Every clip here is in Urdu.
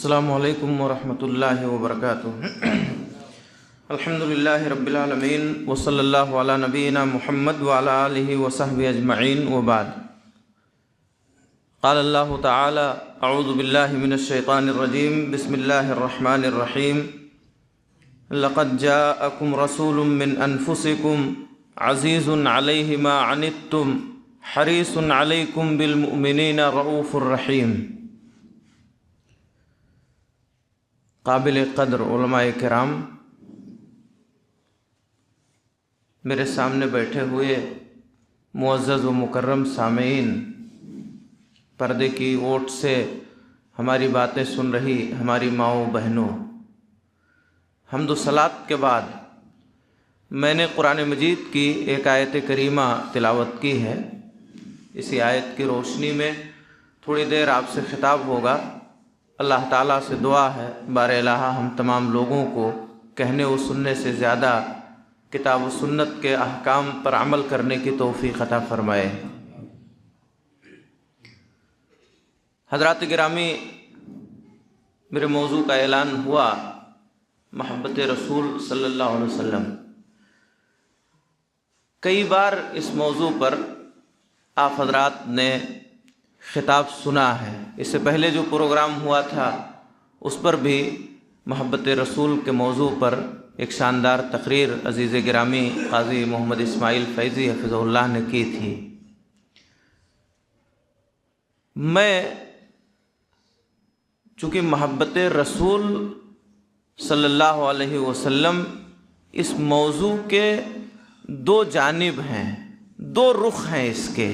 السلام علیکم ورحمۃ اللہ وبرکاتہ۔ الحمدللہ رب العالمین وصلی اللہ علی نبینا محمد وعلی آلہ وصحبہ اجمعین وبعد۔ قال اللہ تعالی اعوذ باللہ من الشیطان الرجیم بسم اللہ الرحمن الرحیم۔ لقد جاءکم رسول من انفسکم عزیز علیہ ما عنتم حریص علیکم بالمؤمنین رؤوف الرحیم۔ قابل قدر علماء کرام، میرے سامنے بیٹھے ہوئے معزز و مکرم سامعین، پردے کی اوٹ سے ہماری باتیں سن رہی ہماری ماؤں بہنوں، حمد و صلات کے بعد میں نے قرآن مجید کی ایک آیت کریمہ تلاوت کی ہے۔ اسی آیت کی روشنی میں تھوڑی دیر آپ سے خطاب ہوگا۔ اللہ تعالیٰ سے دعا ہے بار الہ ہم تمام لوگوں کو کہنے و سننے سے زیادہ کتاب و سنت کے احکام پر عمل کرنے کی توفیق عطا فرمائے۔ حضرات گرامی، میرے موضوع کا اعلان ہوا محبت رسول صلی اللہ علیہ وسلم۔ کئی بار اس موضوع پر آپ حضرات نے خطاب سنا ہے۔ اس سے پہلے جو پروگرام ہوا تھا اس پر بھی محبت رسول کے موضوع پر ایک شاندار تقریر عزیز گرامی قاضی محمد اسماعیل فیضی حفظہ اللہ نے کی تھی۔ میں چونکہ محبت رسول صلی اللہ علیہ وسلم اس موضوع کے دو جانب ہیں، دو رخ ہیں اس کے۔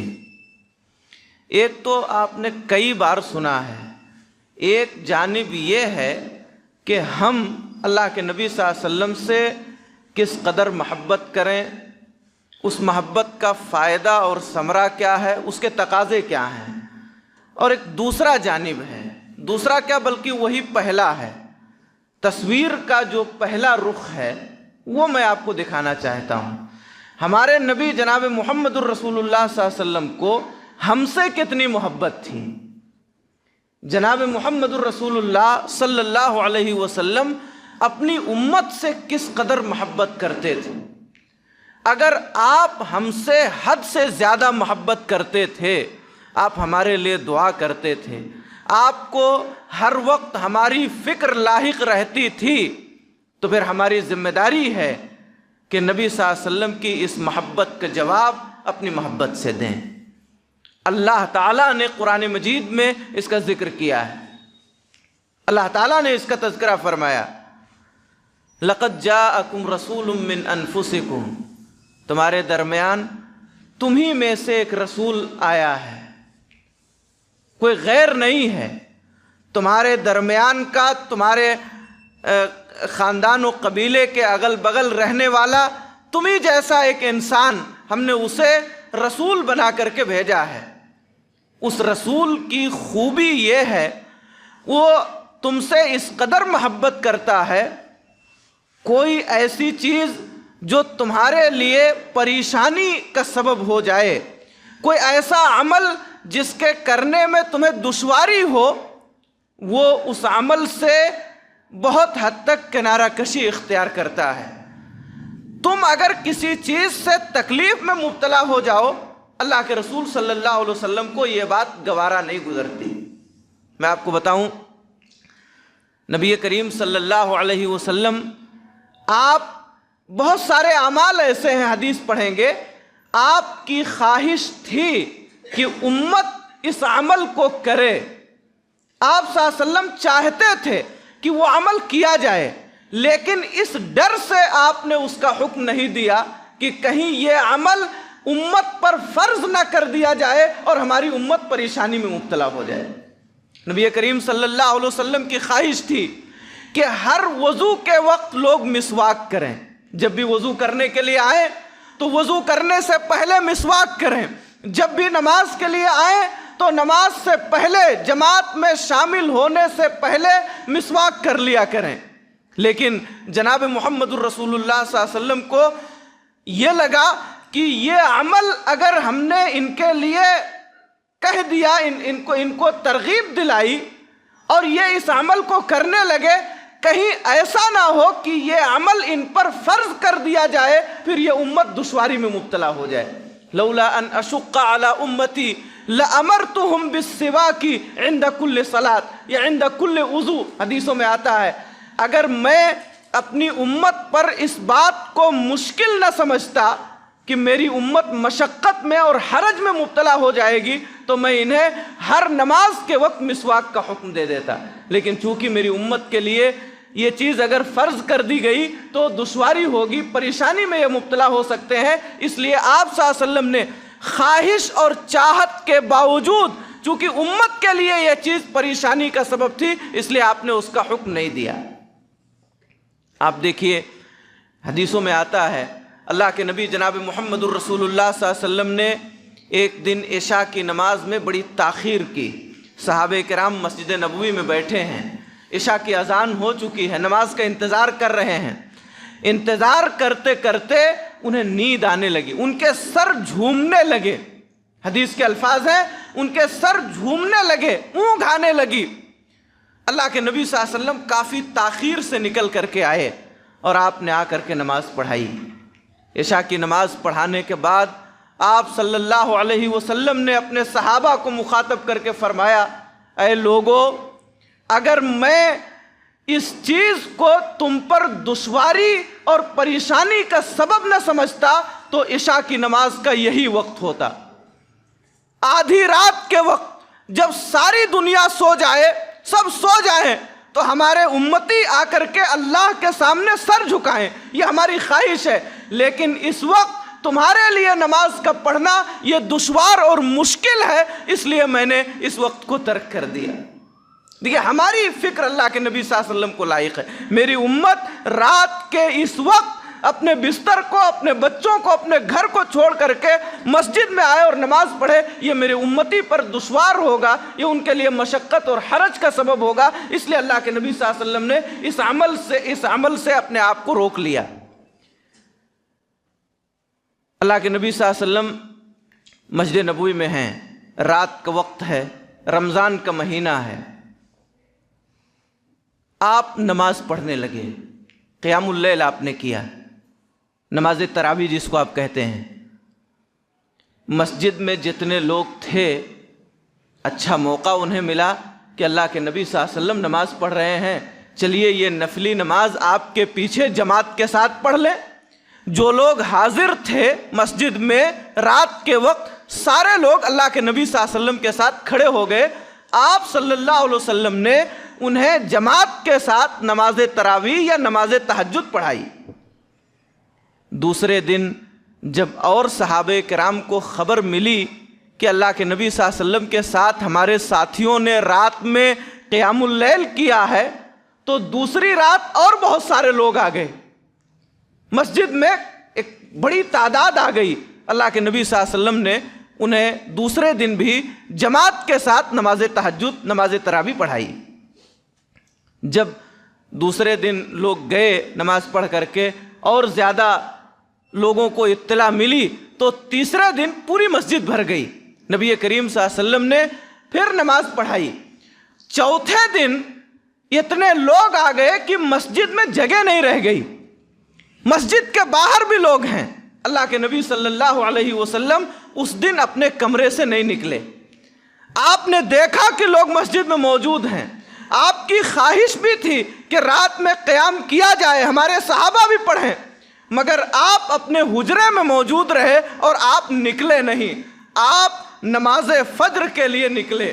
ایک تو آپ نے کئی بار سنا ہے، ایک جانب یہ ہے کہ ہم اللہ کے نبی صلی اللہ علیہ وسلم سے کس قدر محبت کریں، اس محبت کا فائدہ اور ثمرہ کیا ہے، اس کے تقاضے کیا ہیں۔ اور ایک دوسرا جانب ہے، دوسرا کیا بلکہ وہی پہلا ہے، تصویر کا جو پہلا رخ ہے وہ میں آپ کو دکھانا چاہتا ہوں۔ ہمارے نبی جناب محمد الرسول اللہ صلی اللہ علیہ وسلم کو ہم سے کتنی محبت تھی۔ جناب محمد الرسول اللہ صلی اللہ علیہ وسلم اپنی امت سے کس قدر محبت کرتے تھے۔ اگر آپ ہم سے حد سے زیادہ محبت کرتے تھے، آپ ہمارے لیے دعا کرتے تھے، آپ کو ہر وقت ہماری فکر لاحق رہتی تھی، تو پھر ہماری ذمہ داری ہے کہ نبی صلی اللہ علیہ وسلم کی اس محبت کا جواب اپنی محبت سے دیں۔ اللہ تعالیٰ نے قرآن مجید میں اس کا ذکر کیا ہے، اللہ تعالیٰ نے اس کا تذکرہ فرمایا، لَقَدْ جَاءَكُمْ رَسُولٌ مِّنْ أَنفُسِكُمْ، تمہارے درمیان تمہیں میں سے ایک رسول آیا ہے، کوئی غیر نہیں ہے، تمہارے درمیان کا، تمہارے خاندان و قبیلے کے اگل بغل رہنے والا تمہیں جیسا ایک انسان، ہم نے اسے رسول بنا کر کے بھیجا ہے۔ اس رسول کی خوبی یہ ہے وہ تم سے اس قدر محبت کرتا ہے، کوئی ایسی چیز جو تمہارے لیے پریشانی کا سبب ہو جائے، کوئی ایسا عمل جس کے کرنے میں تمہیں دشواری ہو، وہ اس عمل سے بہت حد تک کنارہ کشی اختیار کرتا ہے۔ تم اگر کسی چیز سے تکلیف میں مبتلا ہو جاؤ، اللہ کے رسول صلی اللہ علیہ وسلم کو یہ بات گوارا نہیں گزرتی۔ میں آپ کو بتاؤں، نبی کریم صلی اللہ علیہ وسلم، آپ بہت سارے اعمال ایسے ہیں، حدیث پڑھیں گے، آپ کی خواہش تھی کہ امت اس عمل کو کرے، آپ صلی اللہ علیہ وسلم چاہتے تھے کہ وہ عمل کیا جائے، لیکن اس ڈر سے آپ نے اس کا حکم نہیں دیا کہ کہیں یہ عمل امت پر فرض نہ کر دیا جائے اور ہماری امت پریشانی میں مبتلا ہو جائے۔ نبی کریم صلی اللہ علیہ وسلم کی خواہش تھی کہ ہر وضو کے وقت لوگ مسواک کریں، جب بھی وضو کرنے کے لیے آئیں تو وضو کرنے سے پہلے مسواک کریں، جب بھی نماز کے لیے آئیں تو نماز سے پہلے، جماعت میں شامل ہونے سے پہلے مسواک کر لیا کریں۔ لیکن جناب محمد الرسول اللہ صلی اللہ علیہ وسلم کو یہ لگا کہ یہ عمل اگر ہم نے ان کے لیے کہہ دیا، ان کو ترغیب دلائی اور یہ اس عمل کو کرنے لگے، کہیں ایسا نہ ہو کہ یہ عمل ان پر فرض کر دیا جائے، پھر یہ امت دشواری میں مبتلا ہو جائے۔ لولا ان اشق علی امتی لامرتهم بالسواک عند کل صلاۃ یا عند کل وضو، حدیثوں میں آتا ہے اگر میں اپنی امت پر اس بات کو مشکل نہ سمجھتا کہ میری امت مشقت میں اور حرج میں مبتلا ہو جائے گی تو میں انہیں ہر نماز کے وقت مسواک کا حکم دے دیتا، لیکن چونکہ میری امت کے لیے یہ چیز اگر فرض کر دی گئی تو دشواری ہوگی، پریشانی میں یہ مبتلا ہو سکتے ہیں، اس لیے آپ صلی اللہ علیہ وسلم نے خواہش اور چاہت کے باوجود، چونکہ امت کے لیے یہ چیز پریشانی کا سبب تھی، اس لیے آپ نے اس کا حکم نہیں دیا۔ آپ دیکھیے حدیثوں میں آتا ہے اللہ کے نبی جناب محمد الرسول اللہ صلی اللہ علیہ وسلم نے ایک دن عشاء کی نماز میں بڑی تاخیر کی، صحابہ کرام مسجد نبوی میں بیٹھے ہیں، عشاء کی اذان ہو چکی ہے، نماز کا انتظار کر رہے ہیں، انتظار کرتے کرتے انہیں نیند آنے لگی، ان کے سر جھومنے لگے، حدیث کے الفاظ ہیں ان کے سر جھومنے لگے، اونگھ آنے لگی۔ اللہ کے نبی صلی اللہ علیہ وسلم کافی تاخیر سے نکل کر کے آئے اور آپ نے آ کر کے نماز پڑھائی۔ عشاء کی نماز پڑھانے کے بعد آپ صلی اللہ علیہ وسلم نے اپنے صحابہ کو مخاطب کر کے فرمایا، اے لوگو، اگر میں اس چیز کو تم پر دشواری اور پریشانی کا سبب نہ سمجھتا تو عشاء کی نماز کا یہی وقت ہوتا۔ آدھی رات کے وقت جب ساری دنیا سو جائے، سب سو جائیں، تو ہمارے امتی آ کر کے اللہ کے سامنے سر جھکائیں، یہ ہماری خواہش ہے، لیکن اس وقت تمہارے لیے نماز کا پڑھنا یہ دشوار اور مشکل ہے، اس لیے میں نے اس وقت کو ترک کر دیا۔ دیکھیے ہماری فکر اللہ کے نبی صلی اللہ علیہ وسلم کو لائق ہے، میری امت رات کے اس وقت اپنے بستر کو، اپنے بچوں کو، اپنے گھر کو چھوڑ کر کے مسجد میں آئے اور نماز پڑھے، یہ میرے امتی پر دشوار ہوگا، یہ ان کے لیے مشقت اور حرج کا سبب ہوگا، اس لیے اللہ کے نبی صلی اللہ علیہ وسلم نے اس عمل سے اپنے آپ کو روک لیا۔ اللہ کے نبی صلی اللہ علیہ وسلم مسجد نبوی میں ہیں، رات کا وقت ہے، رمضان کا مہینہ ہے، آپ نماز پڑھنے لگے، قیام اللیل آپ نے کیا، نماز تراویح جس کو آپ کہتے ہیں۔ مسجد میں جتنے لوگ تھے اچھا موقع انہیں ملا کہ اللہ کے نبی صلی اللہ علیہ وسلم نماز پڑھ رہے ہیں، چلیے یہ نفلی نماز آپ کے پیچھے جماعت کے ساتھ پڑھ لیں۔ جو لوگ حاضر تھے مسجد میں رات کے وقت، سارے لوگ اللہ کے نبی صلی اللہ علیہ وسلم کے ساتھ کھڑے ہو گئے، آپ صلی اللہ علیہ وسلم نے انہیں جماعت کے ساتھ نماز تراویح یا نماز تہجد پڑھائی۔ دوسرے دن جب اور صحابہ کرام کو خبر ملی کہ اللہ کے نبی صلی اللہ علیہ وسلم کے ساتھ ہمارے ساتھیوں نے رات میں قیام اللیل کیا ہے، تو دوسری رات اور بہت سارے لوگ آ گئے، مسجد میں ایک بڑی تعداد آ گئی۔ اللہ کے نبی صلی اللہ علیہ وسلم نے انہیں دوسرے دن بھی جماعت کے ساتھ نماز تہجد، نماز تراویح پڑھائی۔ جب دوسرے دن لوگ گئے نماز پڑھ کر کے اور زیادہ لوگوں کو اطلاع ملی تو تیسرے دن پوری مسجد بھر گئی، نبی کریم صلی اللہ علیہ وسلم نے پھر نماز پڑھائی۔ چوتھے دن اتنے لوگ آ گئے کہ مسجد میں جگہ نہیں رہ گئی، مسجد کے باہر بھی لوگ ہیں۔ اللہ کے نبی صلی اللہ علیہ وسلم اس دن اپنے کمرے سے نہیں نکلے، آپ نے دیکھا کہ لوگ مسجد میں موجود ہیں، آپ کی خواہش بھی تھی کہ رات میں قیام کیا جائے، ہمارے صحابہ بھی پڑھیں، مگر آپ اپنے حجرے میں موجود رہے اور آپ نکلے نہیں، آپ نماز فجر کے لیے نکلے۔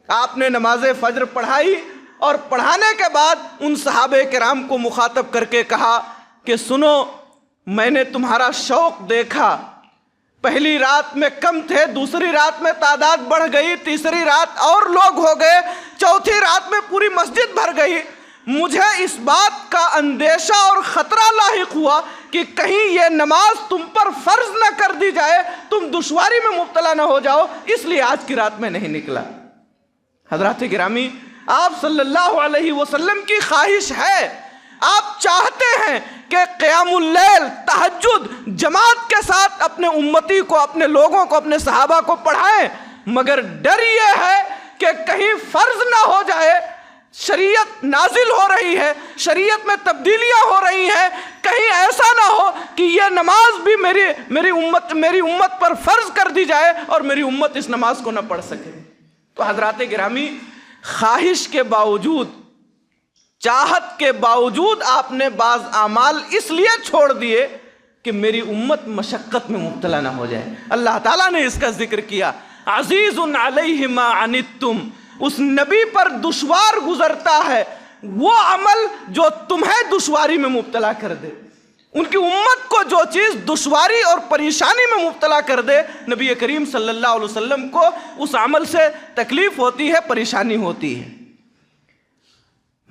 آپ نے نماز فجر پڑھائی اور پڑھانے کے بعد ان صحابہ کرام کو مخاطب کر کے کہا کہ سنو، میں نے تمہارا شوق دیکھا، پہلی رات میں کم تھے، دوسری رات میں تعداد بڑھ گئی، تیسری رات اور لوگ ہو گئے، چوتھی رات میں پوری مسجد بھر گئی، مجھے اس بات کا اندیشہ اور خطرہ لاحق ہوا کہ کہیں یہ نماز تم پر فرض نہ کر دی جائے، تم دشواری میں مبتلا نہ ہو جاؤ، اس لیے آج کی رات میں نہیں نکلا۔ حضرات گرامی، آپ صلی اللہ علیہ وسلم کی خواہش ہے، آپ چاہتے ہیں کہ قیام اللیل، تہجد جماعت کے ساتھ اپنے امتی کو، اپنے لوگوں کو، اپنے صحابہ کو پڑھائیں، مگر ڈر یہ ہے کہ کہیں فرض نہ ہو جائے، شریعت نازل ہو رہی ہے، شریعت میں تبدیلیاں ہو رہی ہیں، کہیں ایسا نہ ہو کہ یہ نماز بھی میری امت پر فرض کر دی جائے اور میری امت اس نماز کو نہ پڑھ سکے۔ تو حضرات گرامی، خواہش کے باوجود، چاہت کے باوجود آپ نے بعض اعمال اس لیے چھوڑ دیے کہ میری امت مشقت میں مبتلا نہ ہو جائے۔ اللہ تعالیٰ نے اس کا ذکر کیا، عزیز علیہ ما عنتم، اس نبی پر دشوار گزرتا ہے وہ عمل جو تمہیں دشواری میں مبتلا کر دے۔ ان کی امت کو جو چیز دشواری اور پریشانی میں مبتلا کر دے، نبی کریم صلی اللہ علیہ وسلم کو اس عمل سے تکلیف ہوتی ہے، پریشانی ہوتی ہے۔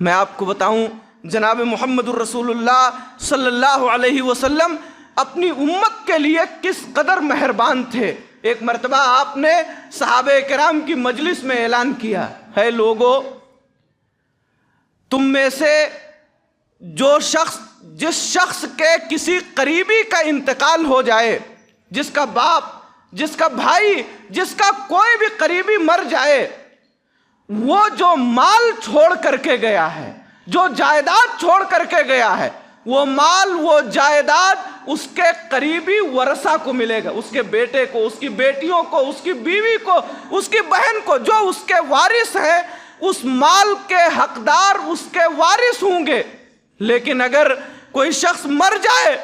میں آپ کو بتاؤں، جناب محمد الرسول اللہ صلی اللہ علیہ وسلم اپنی امت کے لیے کس قدر مہربان تھے۔ ایک مرتبہ آپ نے صحابہ کرام کی مجلس میں اعلان کیا، ہے لوگو، تم میں سے جس شخص کے کسی قریبی کا انتقال ہو جائے، جس کا باپ، جس کا بھائی، جس کا کوئی بھی قریبی مر جائے، وہ جو مال چھوڑ کر کے گیا ہے، جو جائیداد چھوڑ کر کے گیا ہے، وہ مال، وہ جائیداد اس کے قریبی ورثہ کو ملے گا، اس کے بیٹے کو، اس کی بیٹیوں کو، اس کی بیوی کو، اس کی بہن کو، جو اس کے وارث ہیں، اس مال کے حقدار اس کے وارث ہوں گے۔ لیکن اگر کوئی شخص مر جائے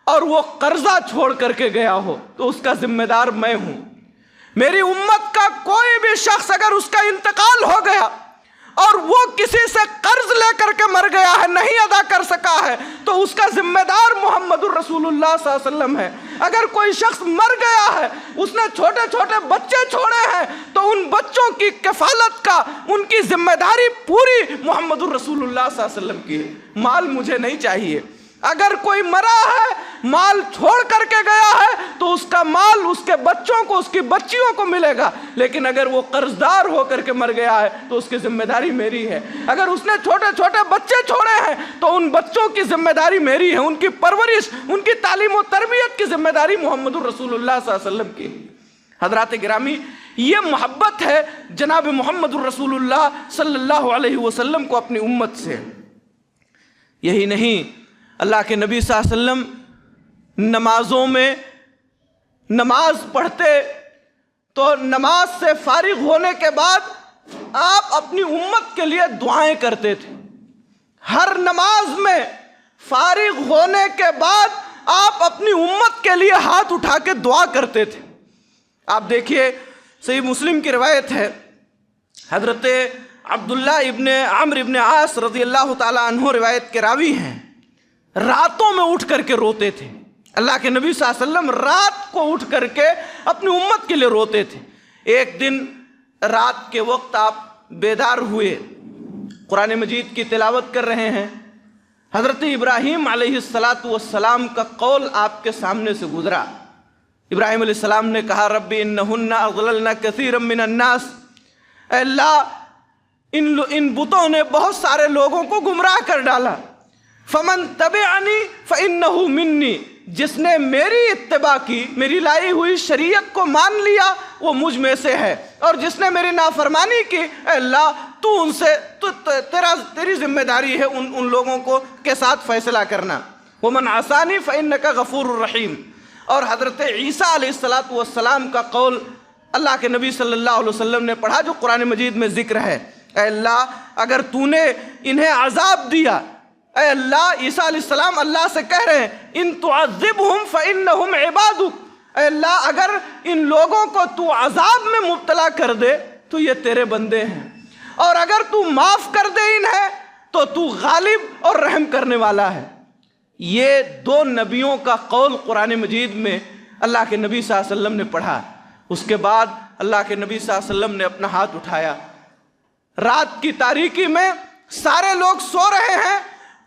اور وہ قرضہ چھوڑ کر کے گیا ہو تو اس کا ذمہ دار میں ہوں۔ میری امت کا کوئی بھی شخص اگر اس کا انتقال ہو گیا اور وہ کسی سے قرض لے کر کے مر گیا ہے، نہیں ادا کر سکا ہے، تو اس کا ذمہ دار محمد الرسول اللہ صلی اللہ علیہ وسلم ہے۔ اگر کوئی شخص مر گیا ہے، اس نے چھوٹے چھوٹے بچے چھوڑے ہیں، تو ان بچوں کی کفالت کا، ان کی ذمہ داری پوری محمد الرسول اللہ صلی اللہ علیہ وسلم کی ہے۔ مال مجھے نہیں چاہیے۔ اگر کوئی مرا ہے، مال چھوڑ کر کے گیا ہے، تو اس کا مال اس کے بچوں کو، اس کی بچیوں کو ملے گا۔ لیکن اگر وہ قرضدار ہو کر کے مر گیا ہے تو اس کی ذمہ داری میری ہے۔ اگر اس نے چھوٹے چھوٹے بچے چھوڑے ہیں تو ان بچوں کی ذمہ داری میری ہے، ان کی پرورش، ان کی تعلیم و تربیت کی ذمہ داری محمد الرسول اللہ صلی اللہ علیہ وسلم کی۔ حضرات گرامی، یہ محبت ہے جناب محمد الرسول اللہ صلی اللہ علیہ وسلم کو اپنی امت سے۔ یہی نہیں، اللہ کے نبی صلی اللہ علیہ وسلم نمازوں میں نماز پڑھتے تو نماز سے فارغ ہونے کے بعد آپ اپنی امت کے لیے دعائیں کرتے تھے۔ ہر نماز میں فارغ ہونے کے بعد آپ اپنی امت کے لیے ہاتھ اٹھا کے دعا کرتے تھے۔ آپ دیکھیے، صحیح مسلم کی روایت ہے، حضرت عبداللہ ابن عمرو ابن عاص رضی اللہ تعالیٰ عنہ روایت کے راوی ہیں، راتوں میں اٹھ کر کے روتے تھے۔ اللہ کے نبی صلی اللہ علیہ وسلم رات کو اٹھ کر کے اپنی امت کے لیے روتے تھے۔ ایک دن رات کے وقت آپ بیدار ہوئے، قرآن مجید کی تلاوت کر رہے ہیں، حضرت ابراہیم علیہ السلام کا قول آپ کے سامنے سے گزرا۔ ابراہیم علیہ السلام نے کہا، رب انہن اضللن کثیرا من الناس، اے اللہ ان بتوں نے بہت سارے لوگوں کو گمراہ کر ڈالا۔ فمن تبعنی فانہ منی، جس نے میری اتباع کی، میری لائی ہوئی شریعت کو مان لیا، وہ مجھ میں سے ہے، اور جس نے میری نافرمانی کی، اے اللہ تو ان سے تیری ذمہ داری ہے ان لوگوں کو کے ساتھ فیصلہ کرنا۔ ومن عصانی فانک غفور الرحیم۔ اور حضرت عیسیٰ علیہ السلام کا قول اللہ کے نبی صلی اللہ علیہ وسلم نے پڑھا، جو قرآن مجید میں ذکر ہے، اے اللہ اگر تو نے انہیں عذاب دیا، اے اللہ، عیسیٰ علیہ السلام اللہ سے کہہ رہے ہیں، ان تعذبہم فانہم عبادک، اے اللہ اگر ان لوگوں کو تو عذاب میں مبتلا کر دے تو یہ تیرے بندے ہیں، اور اگر تو معاف کر دے انہیں تو تو غالب اور رحم کرنے والا ہے۔ یہ دو نبیوں کا قول قرآن مجید میں اللہ کے نبی صلی اللہ علیہ وسلم نے پڑھا۔ اس کے بعد اللہ کے نبی صلی اللہ علیہ وسلم نے اپنا ہاتھ اٹھایا، رات کی تاریکی میں سارے لوگ سو رہے ہیں،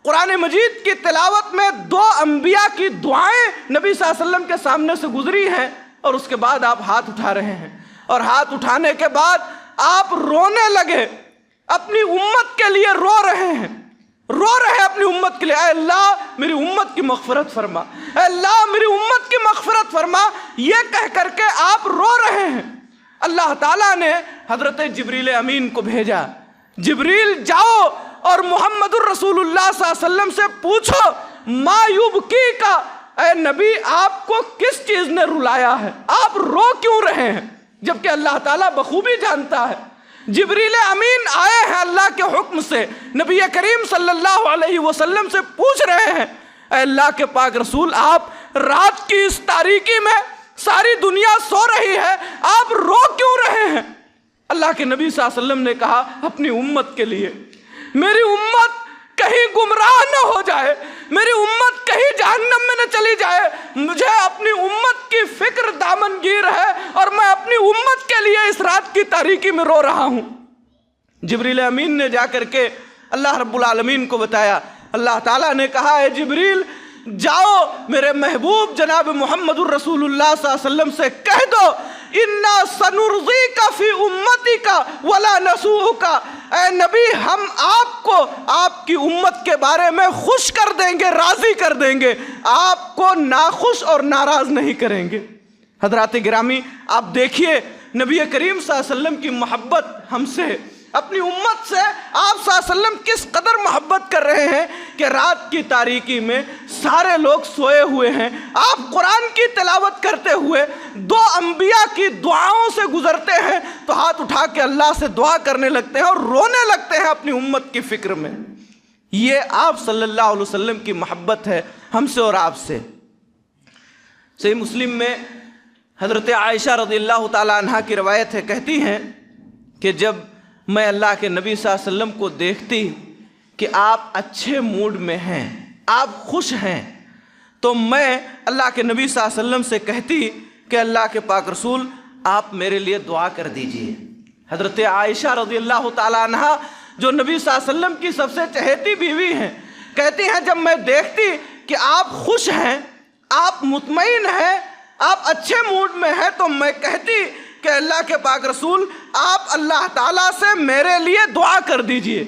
قرآن مجید کی تلاوت میں دو انبیاء کی دعائیں نبی صلی اللہ علیہ وسلم کے سامنے سے گزری ہیں، اور اس کے بعد آپ ہاتھ اٹھا رہے ہیں، اور ہاتھ اٹھانے کے بعد آپ رونے لگے، اپنی امت کے لیے رو رہے ہیں، اپنی امت کے لیے، اے اللہ میری امت کی مغفرت فرما، اے اللہ میری امت کی مغفرت فرما، یہ کہہ کر کے آپ رو رہے ہیں۔ اللہ تعالیٰ نے حضرت جبریل امین کو بھیجا جبریل جاؤ اور محمد الرسول اللہ صلی اللہ علیہ وسلم سے پوچھو ما یبکی کا، اے نبی آپ کو کس چیز نے رلایا ہے، آپ رو کیوں رہے ہیں، جبکہ اللہ تعالیٰ بخوبی جانتا ہے۔ جبریل امین آئے ہیں اللہ کے حکم سے، نبی کریم صلی اللہ علیہ وسلم سے پوچھ رہے ہیں اے اللہ کے پاک رسول آپ رات کی اس تاریکی میں ساری دنیا سو رہی ہے، آپ رو کیوں رہے ہیں؟ اللہ کے نبی صلی اللہ علیہ وسلم نے کہا اپنی امت کے لیے، میری امت کہیں گمراہ نہ ہو جائے، میری امت کہیں جہنم میں نہ چلی جائے، مجھے اپنی امت کی فکر دامنگیر ہے اور میں اپنی امت کے لیے اس رات کی تاریکی میں رو رہا ہوں۔ جبریل امین نے جا کر کے اللہ رب العالمین کو بتایا، اللہ تعالیٰ نے کہا اے جبریل جاؤ میرے محبوب جناب محمد الرسول اللہ صلی اللہ علیہ وسلم سے کہہ دو اِنَّا سَنُرْضِيكَ فِي أُمَّتِكَ وَلَا نَسُوءُكَ، اے نبی ہم آپ کو آپ کی امت کے بارے میں خوش کر دیں گے، راضی کر دیں گے، آپ کو ناخوش اور ناراض نہیں کریں گے۔ حضرات گرامی آپ دیکھیے نبی کریم صلی اللہ علیہ وسلم کی محبت ہم سے، اپنی امت سے آپ صلی اللہ علیہ وسلم کس قدر محبت کر رہے ہیں کہ رات کی تاریکی میں سارے لوگ سوئے ہوئے ہیں، آپ قرآن کی تلاوت کرتے ہوئے دو انبیاء کی دعاؤں سے گزرتے ہیں تو ہاتھ اٹھا کے اللہ سے دعا کرنے لگتے ہیں اور رونے لگتے ہیں اپنی امت کی فکر میں۔ یہ آپ صلی اللہ علیہ وسلم کی محبت ہے ہم سے اور آپ سے۔ صحیح مسلم میں حضرت عائشہ رضی اللہ تعالیٰ عنہ کی روایت ہے، کہتی ہیں کہ جب میں اللہ کے نبی صلی اللہ علیہ وسلم کو دیکھتی کہ آپ اچھے موڈ میں ہیں، آپ خوش ہیں، تو میں اللہ کے نبی صلی اللہ علیہ وسلم سے کہتی کہ اللہ کے پاک رسول آپ میرے لیے دعا کر دیجئے۔ حضرت عائشہ رضی اللہ تعالیٰ عنہ جو نبی صلی اللہ علیہ وسلم کی سب سے چہیتی بیوی ہیں، کہتی ہیں جب میں دیکھتی کہ آپ خوش ہیں، آپ مطمئن ہیں، آپ اچھے موڈ میں ہیں، تو میں کہتی کہ اللہ کے پاک رسول آپ اللہ تعالیٰ سے میرے لیے دعا کر دیجئے۔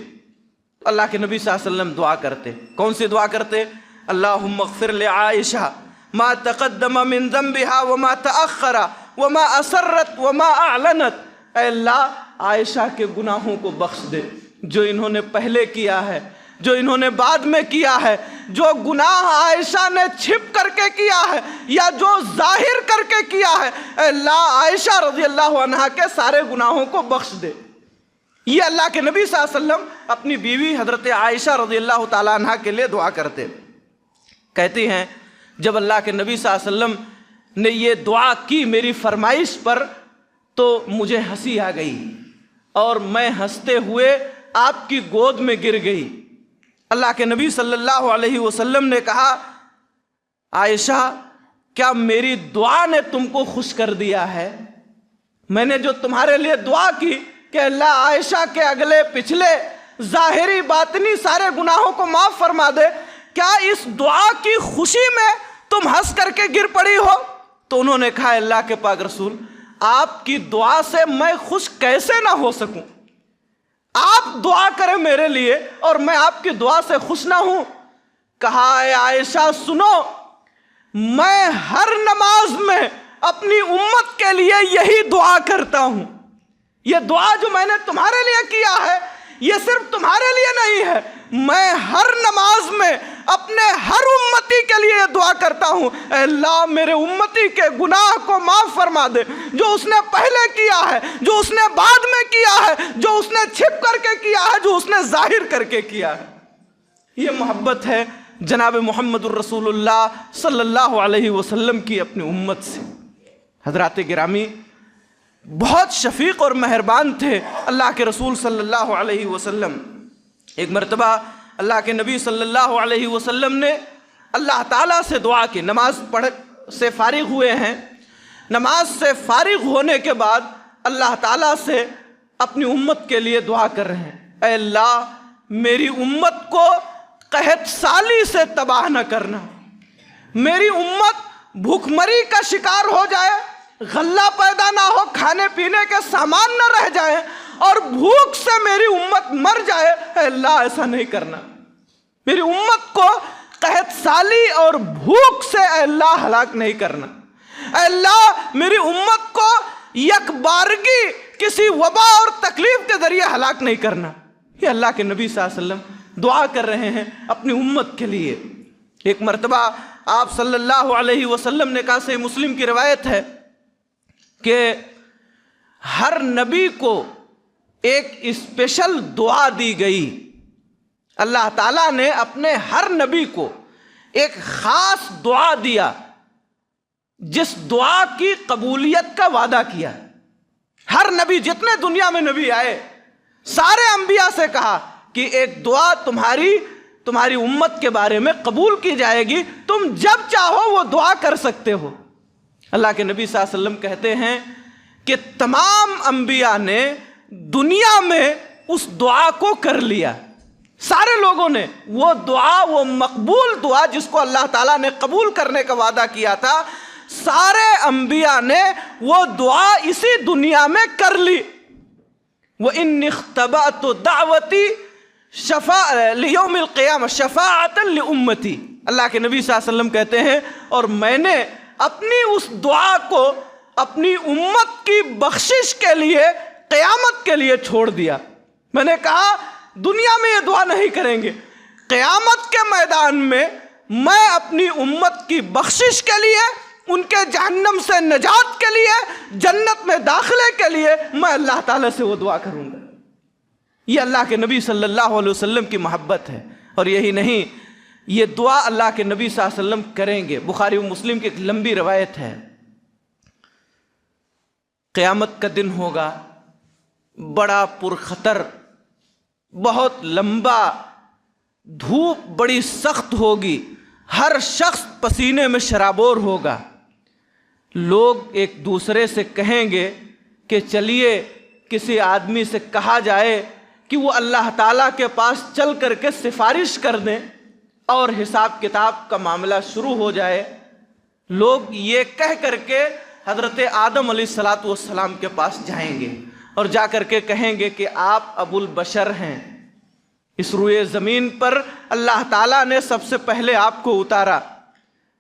اللہ کے نبی صلی اللہ علیہ وسلم دعا کرتے، کون سی دعا کرتے؟ اللہم اغفر لعائشہ ما تقدم من ذنبها وما تأخر وما اسرت وما اعلنت، اے اللہ عائشہ کے گناہوں کو بخش دے، جو انہوں نے پہلے کیا ہے، جو انہوں نے بعد میں کیا ہے، جو گناہ عائشہ نے چھپ کر کے کیا ہے یا جو ظاہر کر کے کیا ہے، اے اللہ عائشہ رضی اللہ عنہ کے سارے گناہوں کو بخش دے۔ یہ اللہ کے نبی صلی اللہ علیہ وسلم اپنی بیوی حضرت عائشہ رضی اللہ تعالیٰ عنہ کے لیے دعا کرتے۔ کہتی ہیں جب اللہ کے نبی صلی اللہ علیہ وسلم نے یہ دعا کی میری فرمائش پر تو مجھے ہنسی آ گئی اور میں ہنستے ہوئے آپ کی گود میں گر گئی۔ اللہ کے نبی صلی اللہ علیہ وسلم نے کہا عائشہ کیا میری دعا نے تم کو خوش کر دیا ہے؟ میں نے جو تمہارے لیے دعا کی کہ اللہ عائشہ کے اگلے پچھلے ظاہری باطنی سارے گناہوں کو معاف فرما دے، کیا اس دعا کی خوشی میں تم ہنس کر کے گر پڑی ہو؟ تو انہوں نے کہا اللہ کے پاک رسول آپ کی دعا سے میں خوش کیسے نہ ہو سکوں، آپ دعا کریں میرے لیے اور میں آپ کی دعا سے خوش نہ ہوں۔ کہا اے عائشہ سنو، میں ہر نماز میں اپنی امت کے لیے یہی دعا کرتا ہوں، یہ دعا جو میں نے تمہارے لیے کیا ہے یہ صرف تمہارے لیے نہیں ہے، میں ہر نماز میں اپنے ہر امتی کے لیے دعا کرتا ہوں اے اللہ میرے امتی کے گناہ کو معاف فرما دے، جو اس نے پہلے کیا ہے، جو اس نے بعد میں کیا ہے، جو اس نے چھپ کر کے کیا ہے، جو اس نے ظاہر کر کے کیا ہے۔ یہ محبت ہے جناب محمد الرسول اللہ صلی اللہ علیہ وسلم کی اپنی امت سے۔ حضرات گرامی بہت شفیق اور مہربان تھے اللہ کے رسول صلی اللہ علیہ وسلم۔ ایک مرتبہ اللہ کے نبی صلی اللہ علیہ وسلم نے اللہ تعالیٰ سے دعا کی، نماز پڑھ سے فارغ ہوئے ہیں، نماز سے فارغ ہونے کے بعد اللہ تعالیٰ سے اپنی امت کے لیے دعا کر رہے ہیں اے اللہ میری امت کو قحط سالی سے تباہ نہ کرنا، میری امت بھوک مری کا شکار ہو جائے، غلہ پیدا نہ ہو، کھانے پینے کے سامان نہ رہ جائیں اور بھوک سے میری امت مر جائے، اے اللہ ایسا نہیں کرنا، میری امت کو قحط سالی اور بھوک سے اے اللہ ہلاک نہیں کرنا، اے اللہ میری امت کو یک بارگی کسی وبا اور تکلیف کے ذریعے ہلاک نہیں کرنا۔ یہ اللہ کے نبی صلی اللہ علیہ وسلم دعا کر رہے ہیں اپنی امت کے لیے۔ ایک مرتبہ آپ صلی اللہ علیہ وسلم نے کہا، صحیح مسلم کی روایت ہے کہ ہر نبی کو ایک اسپیشل دعا دی گئی۔ اللہ تعالیٰ نے اپنے ہر نبی کو ایک خاص دعا دیا، جس دعا کی قبولیت کا وعدہ کیا۔ ہر نبی، جتنے دنیا میں نبی آئے، سارے انبیاء سے کہا کہ ایک دعا تمہاری امت کے بارے میں قبول کی جائے گی، تم جب چاہو وہ دعا کر سکتے ہو۔ اللہ کے نبی صلی اللہ علیہ وسلم کہتے ہیں کہ تمام انبیاء نے دنیا میں اس دعا کو کر لیا۔ سارے لوگوں نے وہ دعا، وہ مقبول دعا جس کو اللہ تعالیٰ نے قبول کرنے کا وعدہ کیا تھا، سارے انبیاء نے وہ دعا اسی دنیا میں کر لی۔ وَإِنِّ اخْتَبَأْتُ دَعْوَتِي لِيَوْمِ الْقِيَامَةِ شَفَاعَةً لِأُمَّتِي۔ اللہ کے نبی صلی اللہ علیہ وسلم کہتے ہیں، اور میں نے اپنی اس دعا کو اپنی امت کی بخشش کے لیے قیامت کے لیے چھوڑ دیا۔ میں نے کہا دنیا میں یہ دعا نہیں کریں گے، قیامت کے میدان میں میں اپنی امت کی بخشش کے لیے، ان کے جہنم سے نجات کے لیے، جنت میں داخلے کے لیے میں اللہ تعالیٰ سے وہ دعا کروں گا۔ یہ اللہ کے نبی صلی اللہ علیہ وسلم کی محبت ہے۔ اور یہی نہیں، یہ دعا اللہ کے نبی صلی اللہ علیہ وسلم کریں گے۔ بخاری و مسلم کی ایک لمبی روایت ہے، قیامت کا دن ہوگا، بڑا پرخطر، بہت لمبا، دھوپ بڑی سخت ہوگی، ہر شخص پسینے میں شرابور ہوگا۔ لوگ ایک دوسرے سے کہیں گے کہ چلیے کسی آدمی سے کہا جائے کہ وہ اللہ تعالیٰ کے پاس چل کر کے سفارش کر دیں اور حساب کتاب کا معاملہ شروع ہو جائے۔ لوگ یہ کہہ کر کے حضرت آدم علیہ السلام کے پاس جائیں گے اور جا کر کے کہیں گے کہ آپ ابو البشر ہیں، اس روئے زمین پر اللہ تعالیٰ نے سب سے پہلے آپ کو اتارا،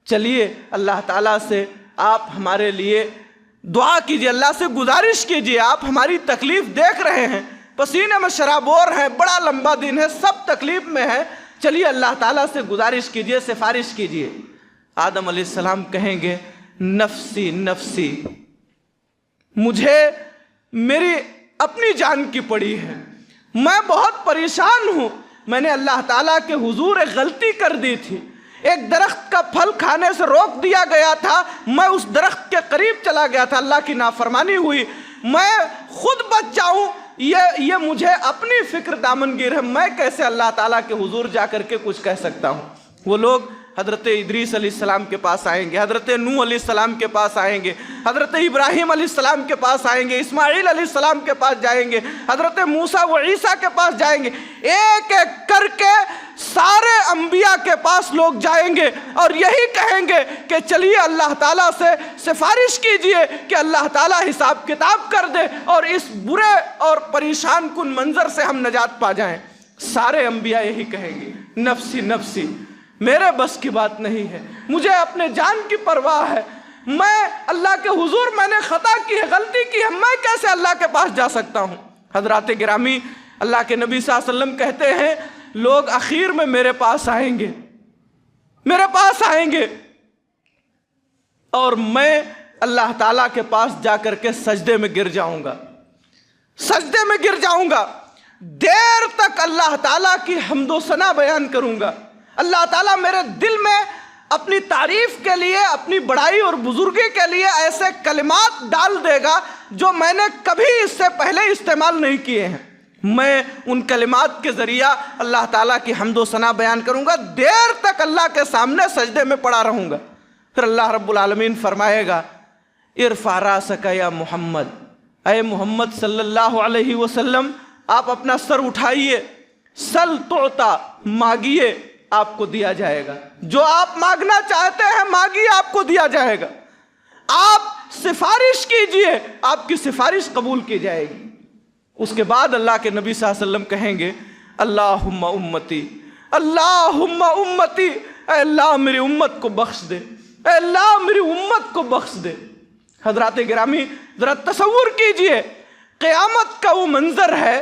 چلیے اللہ تعالیٰ سے آپ ہمارے لیے دعا کیجئے، اللہ سے گزارش کیجئے، آپ ہماری تکلیف دیکھ رہے ہیں، پسینے میں شرابور ہیں، بڑا لمبا دن ہے، سب تکلیف میں ہے، چلیے اللہ تعالیٰ سے گزارش کیجئے، سفارش کیجئے۔ آدم علیہ السلام کہیں گے نفسی نفسی، مجھے میری اپنی جان کی پڑی ہے، میں بہت پریشان ہوں، میں نے اللہ تعالیٰ کے حضور ایک غلطی کر دی تھی، ایک درخت کا پھل کھانے سے روک دیا گیا تھا، میں اس درخت کے قریب چلا گیا تھا، اللہ کی نافرمانی ہوئی، میں خود بچ جاؤں یہ مجھے اپنی فکر دامنگیر ہے، میں کیسے اللہ تعالیٰ کے حضور جا کر کے کچھ کہہ سکتا ہوں۔ وہ لوگ حضرت ادریس علیہ السلام کے پاس آئیں گے، حضرت نوح علیہ السلام کے پاس آئیں گے، حضرت ابراہیم علیہ السلام کے پاس آئیں گے، اسماعیل علیہ السلام کے پاس جائیں گے، حضرت موسیٰ و عیسیٰ کے پاس جائیں گے، ایک ایک کر کے سارے انبیاء کے پاس لوگ جائیں گے اور یہی کہیں گے کہ چلیے اللہ تعالیٰ سے سفارش کیجئے کہ اللہ تعالیٰ حساب کتاب کر دے اور اس برے اور پریشان کن منظر سے ہم نجات پا جائیں۔ سارے انبیاء یہی کہیں گے نفسی نفسی، میرے بس کی بات نہیں ہے، مجھے اپنے جان کی پرواہ ہے، میں اللہ کے حضور میں نے خطا کی ہے، غلطی کی ہے، میں کیسے اللہ کے پاس جا سکتا ہوں۔ حضرات گرامی، اللہ کے نبی صلی اللہ علیہ وسلم کہتے ہیں لوگ اخیر میں میرے پاس آئیں گے، میرے پاس آئیں گے اور میں اللہ تعالیٰ کے پاس جا کر کے سجدے میں گر جاؤں گا، سجدے میں گر جاؤں گا، دیر تک اللہ تعالیٰ کی حمد و ثنا بیان کروں گا، اللہ تعالیٰ میرے دل میں اپنی تعریف کے لیے، اپنی بڑائی اور بزرگی کے لیے ایسے کلمات ڈال دے گا جو میں نے کبھی اس سے پہلے استعمال نہیں کیے ہیں، میں ان کلمات کے ذریعہ اللہ تعالیٰ کی حمد و ثنا بیان کروں گا، دیر تک اللہ کے سامنے سجدے میں پڑا رہوں گا۔ پھر اللہ رب العالمین فرمائے گا ارفع راسک یا محمد، اے محمد صلی اللہ علیہ وسلم آپ اپنا سر اٹھائیے، سل تعطا، مانگیے آپ کو دیا جائے گا، جو آپ مانگنا چاہتے ہیں مانگیے آپ کو دیا جائے گا، آپ سفارش کیجئے آپ کی سفارش قبول کی جائے گی۔ اس کے بعد اللہ کے نبی صلی اللہ علیہ وسلم کہیں گے اللہم امتی، اللہم امتی، اے اللہ میری امت کو بخش دے، اے اللہ میری امت کو بخش دے۔ حضرات گرامی ذرا تصور کیجئے، قیامت کا وہ منظر ہے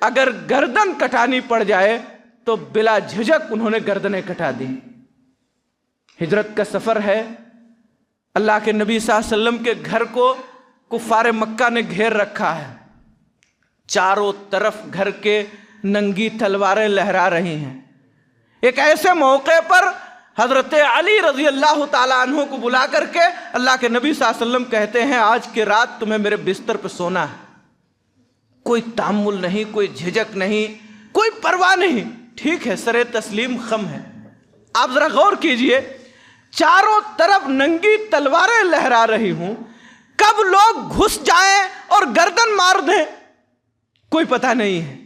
اگر گردن کٹانی پڑ جائے تو بلا جھجک انہوں نے گردنیں کٹا دی۔ ہجرت کا سفر ہے، اللہ کے نبی صلی اللہ علیہ وسلم کے گھر کو کفار مکہ نے گھیر رکھا ہے، چاروں طرف گھر کے ننگی تلواریں لہرا رہی ہیں۔ ایک ایسے موقع پر حضرت علی رضی اللہ تعالیٰ عنہ کو بلا کر کے اللہ کے نبی صلی اللہ علیہ وسلم کہتے ہیں آج کی رات تمہیں میرے بستر پہ سونا ہے۔ کوئی تامل نہیں، کوئی جھجک نہیں، کوئی پرواہ نہیں، ٹھیک ہے، سر تسلیم خم ہے۔ آپ ذرا غور کیجئے، چاروں طرف ننگی تلواریں لہرا رہی ہوں، کب لوگ گھس جائیں اور گردن مار دیں کوئی پتہ نہیں ہے۔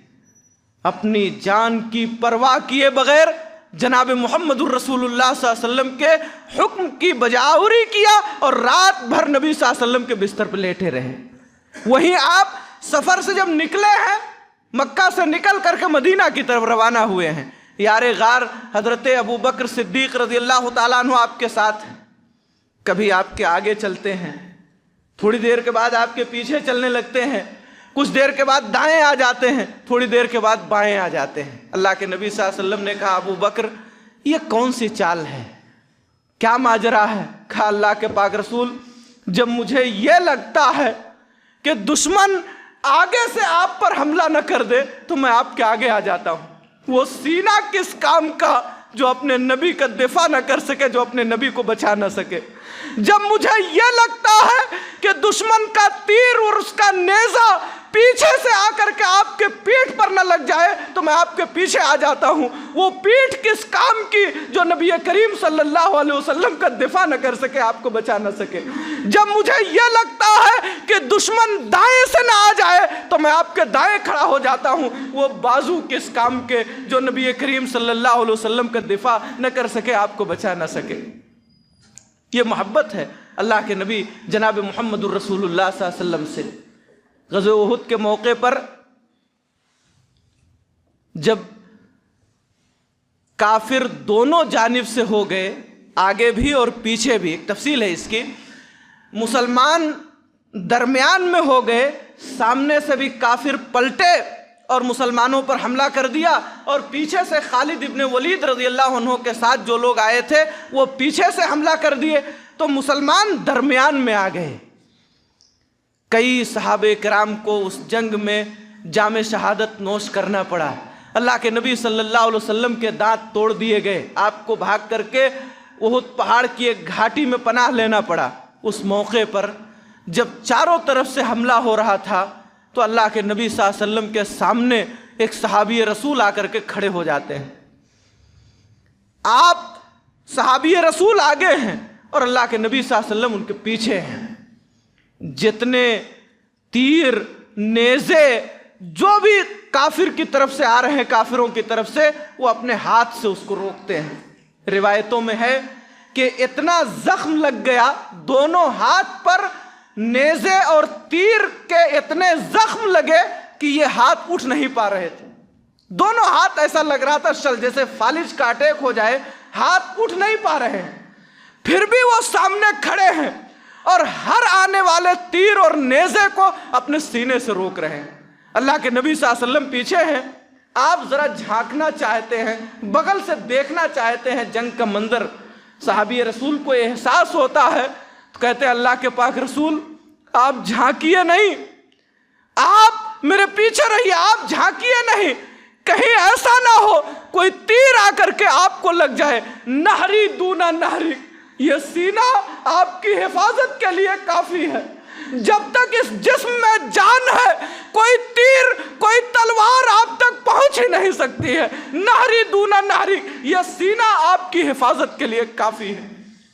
اپنی جان کی پرواہ کیے بغیر جناب محمد الرسول اللہ صلی اللہ علیہ وسلم کے حکم کی بجاوری کیا اور رات بھر نبی صلی اللہ علیہ وسلم کے بستر پر لیٹے رہے۔ وہیں آپ سفر سے جب نکلے ہیں، مکہ سے نکل کر کے مدینہ کی طرف روانہ ہوئے ہیں، یار غار حضرت ابو بکر صدیق رضی اللہ تعالیٰ عنہ آپ کے ساتھ ہیں۔ کبھی آپ کے آگے چلتے ہیں، تھوڑی دیر کے بعد آپ کے پیچھے چلنے لگتے ہیں، کچھ دیر کے بعد دائیں آ جاتے ہیں، تھوڑی دیر کے بعد بائیں آ جاتے ہیں۔ اللہ کے نبی صلی اللہ علیہ وسلم نے کہا ابو بکر یہ کون سی چال ہے، کیا ماجرا ہے؟ کہا اللہ کے پاک رسول جب مجھے یہ لگتا ہے کہ دشمن آگے سے آپ پر حملہ نہ کر دے تو میں آپ کے آگے آ جاتا ہوں۔ وہ سینہ کس کام کا جو اپنے نبی کا دفاع نہ کر سکے، جو اپنے نبی کو بچا نہ سکے۔ جب مجھے یہ لگتا ہے کہ دشمن کا تیر اور اس کا نیزہ پیچھے سے آ کر کے آپ کے پیٹھ پر نہ لگ جائے تو میں آپ کے پیچھے آ جاتا ہوں۔ وہ پیٹھ کس کام کی جو نبی کریم صلی اللہ علیہ وسلم کا دفاع نہ کر سکے، آپ کو بچا نہ سکے۔ جب مجھے یہ لگتا ہے کہ دشمن دائیں سے نہ آ جائے تو میں آپ کے دائیں کھڑا ہو جاتا ہوں۔ وہ بازو کس کام کے جو نبی کریم صلی اللہ علیہ وسلم کا دفاع نہ کر سکے، آپ کو بچا نہ سکے۔ یہ محبت ہے اللہ کے نبی جناب محمد الرسول اللہ صلی اللہ علیہ وسلم سے۔ غزوہ احد کے موقع پر جب کافر دونوں جانب سے ہو گئے، آگے بھی اور پیچھے بھی، ایک تفصیل ہے اس کی، مسلمان درمیان میں ہو گئے، سامنے سے بھی کافر پلٹے اور مسلمانوں پر حملہ کر دیا، اور پیچھے سے خالد ابن ولید رضی اللہ عنہ کے ساتھ جو لوگ آئے تھے وہ پیچھے سے حملہ کر دیے، تو مسلمان درمیان میں آ گئے۔ کئی صحابہ کرام کو اس جنگ میں جام شہادت نوش کرنا پڑا۔ اللہ کے نبی صلی اللہ علیہ وسلم کے دانت توڑ دیے گئے، آپ کو بھاگ کر کے احد پہاڑ کی ایک گھاٹی میں پناہ لینا پڑا۔ اس موقع پر جب چاروں طرف سے حملہ ہو رہا تھا تو اللہ کے نبی صلی اللہ علیہ وسلم کے سامنے ایک صحابی رسول آ کر کے کھڑے ہو جاتے ہیں۔ آپ صحابی رسول آگے ہیں اور اللہ کے نبی صلی اللہ علیہ وسلم ان کے پیچھے ہیں۔ جتنے تیر، نیزے جو بھی کافر کی طرف سے آ رہے ہیں، کافروں کی طرف سے، وہ اپنے ہاتھ سے اس کو روکتے ہیں۔ روایتوں میں ہے کہ اتنا زخم لگ گیا، دونوں ہاتھ پر نیزے اور تیر کے اتنے زخم لگے کہ یہ ہاتھ اٹھ نہیں پا رہے تھے۔ دونوں ہاتھ ایسا لگ رہا تھا شل جیسے فالج کا اٹیک ہو جائے، ہاتھ اٹھ نہیں پا رہے ہیں، پھر بھی وہ سامنے کھڑے ہیں اور ہر آنے والے تیر اور نیزے کو اپنے سینے سے روک رہے ہیں۔ اللہ کے نبی صلی اللہ علیہ وسلم پیچھے ہیں، آپ ذرا جھانکنا چاہتے ہیں، بغل سے دیکھنا چاہتے ہیں جنگ کا منظر۔ صحابی رسول کو احساس ہوتا ہے تو کہتے ہیں اللہ کے پاک رسول آپ جھانکیے نہیں، آپ میرے پیچھے رہیے، آپ جھانکیے نہیں، کہیں ایسا نہ ہو کوئی تیر آ کر کے آپ کو لگ جائے۔ نہری دونا نہری، یہ سینہ آپ کی حفاظت کے لیے کافی ہے۔ جب تک اس جسم میں جان ہے کوئی تیر، کوئی تلوار آپ تک پہنچ ہی نہیں سکتی ہے۔ نہری دونا نہری، یہ سینہ آپ کی حفاظت کے لیے کافی ہے۔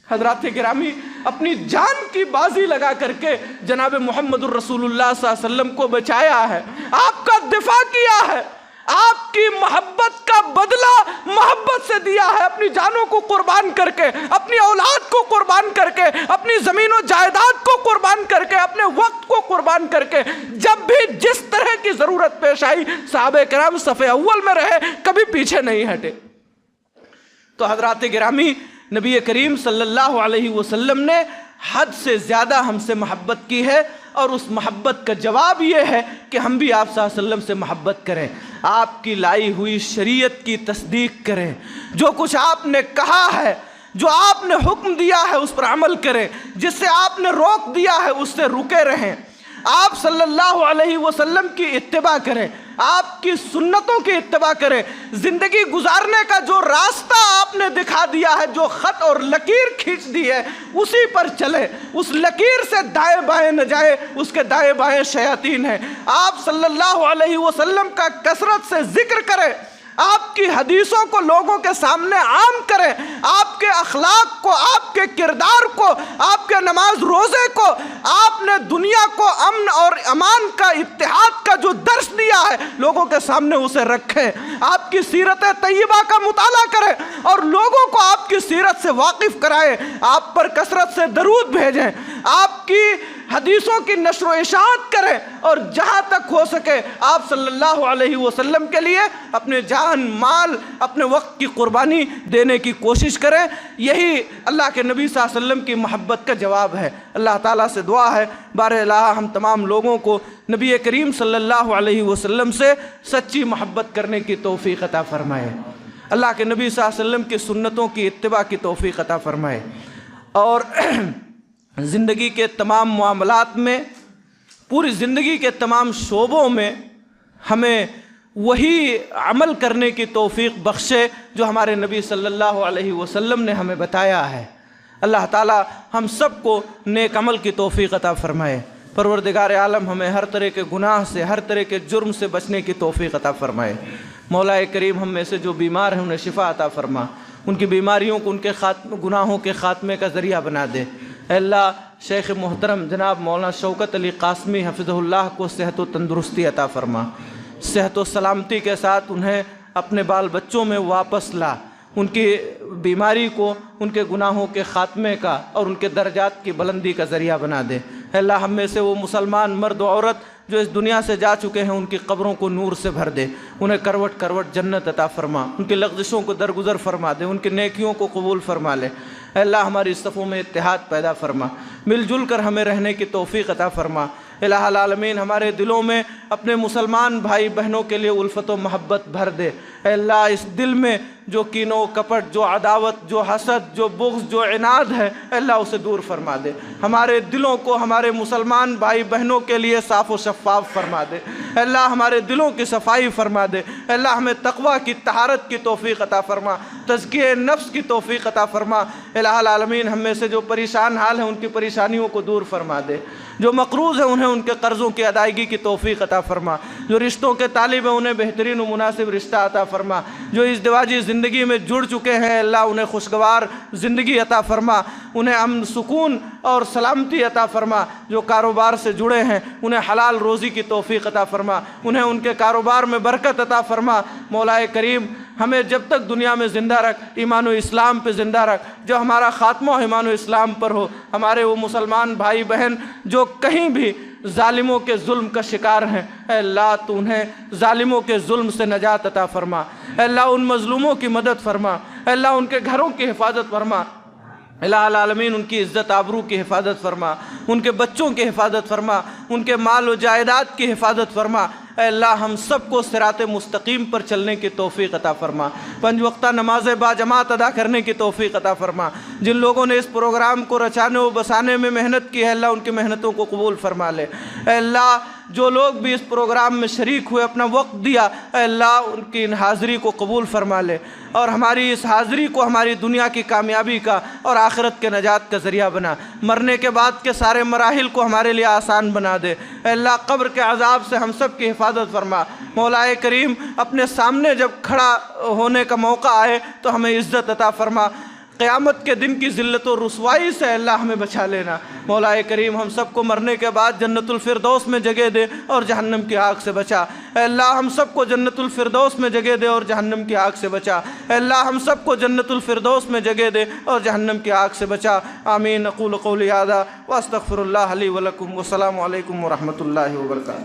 حضرات گرامی، اپنی جان کی بازی لگا کر کے جناب محمد الرسول اللہ صلی اللہ علیہ وسلم کو بچایا ہے، آپ کا دفاع کیا ہے، آپ کی محبت کا بدلہ محبت سے دیا ہے، اپنی جانوں کو قربان کر کے، اپنی اولاد کو قربان کر کے، اپنی زمین و جائیداد کو قربان کر کے، اپنے وقت کو قربان کر کے، جب بھی جس طرح کی ضرورت پیش آئی صحابہ کرام صف اول میں رہے، کبھی پیچھے نہیں ہٹے۔ تو حضرات گرامی، نبی کریم صلی اللہ علیہ وسلم نے حد سے زیادہ ہم سے محبت کی ہے، اور اس محبت کا جواب یہ ہے کہ ہم بھی آپ صلی اللہ علیہ وسلم سے محبت کریں، آپ کی لائی ہوئی شریعت کی تصدیق کریں، جو کچھ آپ نے کہا ہے، جو آپ نے حکم دیا ہے اس پر عمل کریں، جس سے آپ نے روک دیا ہے اس سے رکے رہیں، آپ صلی اللہ علیہ وسلم کی اتباع کریں، آپ کی سنتوں کی اتباع کریں، زندگی گزارنے کا جو راستہ آپ نے دکھا دیا ہے، جو خط اور لکیر کھینچ دی ہے اسی پر چلیں، اس لکیر سے دائیں بائیں نہ جائے، اس کے دائیں بائیں شیاطین ہیں۔ آپ صلی اللہ علیہ وسلم کا کثرت سے ذکر کریں، آپ کی حدیثوں کو لوگوں کے سامنے عام کریں، آپ کے اخلاق کو، آپ کے کردار کو، آپ کے نماز روزے کو، آپ نے دنیا کو امن اور امان کا، اتحاد کا جو درس دیا ہے لوگوں کے سامنے اسے رکھیں، آپ کی سیرت طیبہ کا مطالعہ کریں اور لوگوں کو آپ کی سیرت سے واقف کرائیں، آپ پر کثرت سے درود بھیجیں، آپ کی حدیثوں کی نشر و اشاعت کریں، اور جہاں تک ہو سکے آپ صلی اللہ علیہ وسلم کے لیے اپنے جان مال اپنے وقت کی قربانی دینے کی کوشش کریں۔ یہی اللہ کے نبی صلی اللہ علیہ وسلم کی محبت کا جواب ہے۔ اللہ تعالیٰ سے دعا ہے بار الہ ہم تمام لوگوں کو نبی کریم صلی اللہ علیہ وسلم سے سچی محبت کرنے کی توفیق عطا فرمائے، اللہ کے نبی صلی اللہ علیہ وسلم کی سنتوں کی اتباع کی توفیق عطا فرمائے، اور زندگی کے تمام معاملات میں، پوری زندگی کے تمام شعبوں میں ہمیں وہی عمل کرنے کی توفیق بخشے جو ہمارے نبی صلی اللہ علیہ وسلم نے ہمیں بتایا ہے۔ اللہ تعالیٰ ہم سب کو نیک عمل کی توفیق عطا فرمائے۔ پروردگار عالم ہمیں ہر طرح کے گناہ سے، ہر طرح کے جرم سے بچنے کی توفیق عطا فرمائے۔ مولا کریم ہم میں سے جو بیمار ہیں انہیں شفا عطا فرما، ان کی بیماریوں کو ان کے گناہوں کے خاتمے کا ذریعہ بنا دے۔ اے اللہ شیخ محترم جناب مولانا شوکت علی قاسمی حفظہ اللہ کو صحت و تندرستی عطا فرما، صحت و سلامتی کے ساتھ انہیں اپنے بال بچوں میں واپس لا، ان کی بیماری کو ان کے گناہوں کے خاتمے کا اور ان کے درجات کی بلندی کا ذریعہ بنا دے۔ اے اللہ ہم میں سے وہ مسلمان مرد و عورت جو اس دنیا سے جا چکے ہیں ان کی قبروں کو نور سے بھر دے، انہیں کروٹ کروٹ جنت عطا فرما، ان کی لغزشوں کو درگزر فرما دے، ان کی نیکیوں کو قبول فرما لے۔ اے اللہ ہماری صفوں میں اتحاد پیدا فرما، مل جل کر ہمیں رہنے کی توفیق عطا فرما۔ الہ العالمین ہمارے دلوں میں اپنے مسلمان بھائی بہنوں کے لیے الفت و محبت بھر دے۔ اے اللہ اس دل میں جو کین و کپٹ، جو عداوت، جو حسد، جو بغض، جو عناد ہے، اے اللہ اسے دور فرما دے۔ ہمارے دلوں کو ہمارے مسلمان بھائی بہنوں کے لیے صاف و شفاف فرما دے۔ اے اللہ ہمارے دلوں کی صفائی فرما دے۔ اے اللہ ہمیں تقوی کی، طہارت کی توفیق عطا فرما، تزکیہ نفس کی توفیق عطا فرما۔ الہ العالمین ہم میں سے جو پریشان حال ہیں ان کی پریشانیوں کو دور فرما دے، جو مقروض ہیں انہیں ان کے قرضوں کی ادائیگی کی توفیق عطا فرما، جو رشتوں کے طالب ہیں انہیں بہترین و مناسب رشتہ عطا فرما، جو ازدواجی زندگی میں جڑ چکے ہیں اللہ انہیں خوشگوار زندگی عطا فرما، انہیں امن سکون اور سلامتی عطا فرما، جو کاروبار سے جڑے ہیں انہیں حلال روزی کی توفیق عطا فرما، انہیں ان کے کاروبار میں برکت عطا فرما۔ مولا کریم ہمیں جب تک دنیا میں زندہ رکھ، ایمان و اسلام پہ زندہ رکھ، جو ہمارا خاتمہ ایمان و اسلام پر ہو۔ ہمارے وہ مسلمان بھائی بہن جو کہیں بھی ظالموں کے ظلم کا شکار ہیں، اے اللہ تو انہیں ظالموں کے ظلم سے نجات عطا فرما، اے اللہ ان مظلوموں کی مدد فرما، اے اللہ ان کے گھروں کی حفاظت فرما، الہ العالمین ان کی عزت آبرو کی حفاظت فرما، ان کے بچوں کی حفاظت فرما، ان کے مال و جائیداد کی حفاظت فرما۔ اے اللہ ہم سب کو صراط مستقیم پر چلنے کی توفیق عطا فرما، 5 وقتہ نماز با جماعت ادا کرنے کی توفیق عطا فرما۔ جن لوگوں نے اس پروگرام کو رچانے و بسانے میں محنت کی ہے اللہ ان کی محنتوں کو قبول فرما لے۔ اے اللہ جو لوگ بھی اس پروگرام میں شریک ہوئے، اپنا وقت دیا، اے اللہ ان کی ان حاضری کو قبول فرما لے، اور ہماری اس حاضری کو ہماری دنیا کی کامیابی کا اور آخرت کے نجات کا ذریعہ بنا، مرنے کے بعد کے سارے مراحل کو ہمارے لیے آسان بنا دے۔ اے اللہ قبر کے عذاب سے ہم سب کی حفاظت فرما۔ مولا کریم اپنے سامنے جب کھڑا ہونے کا موقع آئے تو ہمیں عزت عطا فرما، قیامت کے دن کی ذلت و رسوائی سے اللہ ہمیں بچا لینا۔ مولا کریم ہم سب کو مرنے کے بعد جنت الفردوس میں جگہ دے اور جہنم کی آگ سے بچا۔ اے اللہ ہم سب کو جنت الفردوس میں جگہ دے اور جہنم کی آگ سے بچا۔ اے اللہ ہم سب کو جنت الفردوس میں جگہ دے اور جہنم کی آگ سے بچا۔ آمین۔ اقول قولی ھذا واستغفر اللہ لی ولکم، والسلام علیکم ورحمۃ اللہ وبرکاتہ۔